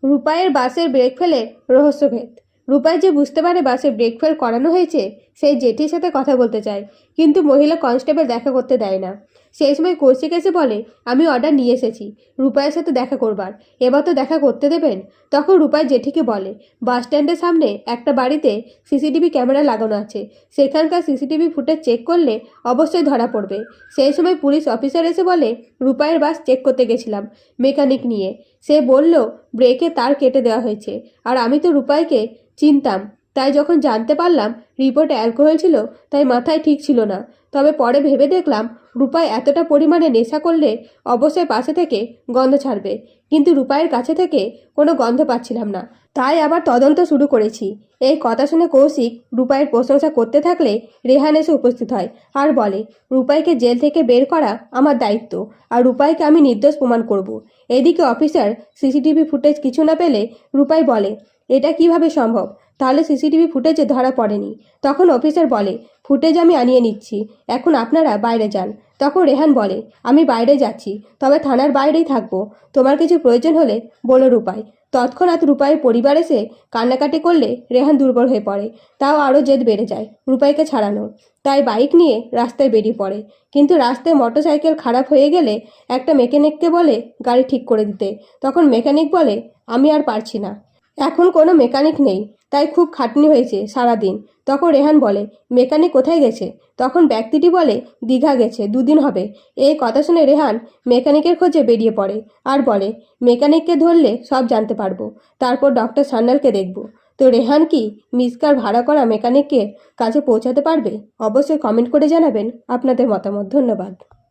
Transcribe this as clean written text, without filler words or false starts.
রূপাইয়ের বাসের ব্রেক ফেলে রহস্যভেদ। রূপাই যে বুঝতে পারে বাসে ব্রেক ফেল করানো হয়েছে, সেই জেঠির সাথে কথা বলতে চায়, কিন্তু মহিলা কনস্টেবল দেখা করতে দেয় না। সেই সময় কৌশিক এসে বলে, আমি অর্ডার নিয়ে এসেছি রূপাইয়ের সাথে দেখা করবার, এবার তো দেখা করতে দেবেন। তখন রূপাই জেঠিকে বলে, বাস স্ট্যান্ডের সামনে একটা বাড়িতে সিসিটিভি ক্যামেরা লাগানো আছে, সেখানকার সিসিটিভি ফুটেজ চেক করলে অবশ্যই ধরা পড়বে। সেই সময় পুলিশ অফিসার এসে বলে, রূপাইয়ের বাস চেক করতে গেছিলাম মেকানিক নিয়ে, সে বলল ব্রেকে তার কেটে দেওয়া হয়েছে, আর আমি তো রূপাইকে চিনতাম, তাই যখন জানতে পারলাম রিপোর্টে অ্যালকোহল ছিল, তাই মাথায় ঠিক ছিল না। তবে পরে ভেবে দেখলাম রূপাই এতটা পরিমাণে নেশা করলে অবশ্যই পাশে থেকে গন্ধ ছাড়বে, কিন্তু রূপাইয়ের কাছে থেকে কোনো গন্ধ পাচ্ছিলাম না, তাই আবার তদন্ত শুরু করেছি। এই কথা শুনে কৌশিক রূপাইয়ের প্রশংসা করতে থাকলে রেহান এসে উপস্থিত হয় আর বলে, রূপাইকে জেল থেকে বের করা আমার দায়িত্ব, আর রূপাইকে আমি নির্দোষ প্রমাণ করব। এদিকে অফিসার সিসিটিভি ফুটেজ কিছু না পেলে রূপাই বলে, এটা কিভাবে সম্ভব, তাহলে সিসিটিভি ফুটেজে ধরা পড়েনি। তখন অফিসার বলে, ফুটেজ আমি আনিয়ে নিচ্ছি, এখন আপনারা বাইরে যান। তখন রেহান বলে, আমি বাইরে যাচ্ছি, তবে থানার বাইরেই থাকবো, তোমার কিছু প্রয়োজন হলে বলো রূপাই। তৎক্ষণাৎ রূপাইয়ের পরিবার এসে কান্নাকাটি করলে রেহান দুর্বল হয়ে পড়ে, তাও আরও জেদ বেড়ে যায় রূপাইকে ছাড়ানো। তাই বাইক নিয়ে রাস্তায় বেরিয়ে পড়ে, কিন্তু রাস্তায় মোটরসাইকেল খারাপ হয়ে গেলে একটা মেকানিককে বলে গাড়ি ঠিক করে দিতে। তখন মেকানিক বলে, আমি আর পারছি না, এখন কোনো মেকানিক নেই, তাই খুব খাটনি হয়েছে সারাদিন। তখন রেহান বলে, মেকানিক কোথায় গেছে? তখন ব্যক্তিটি বলে, দীঘা গেছে, 2 দিন হবে। এই কথা শুনে রেহান মেকানিকের খোঁজে বেরিয়ে পড়ে আর বলে, মেকানিককে ধরলে সব জানতে পারবো, তারপর ডক্টর সান্যালকে দেখব। তো রেহান কি মিসকার ভাড়া করা মেকানিককে কাছে পৌঁছাতে পারবে? অবশ্যই কমেন্ট করে জানাবেন আপনাদের মতামত। ধন্যবাদ।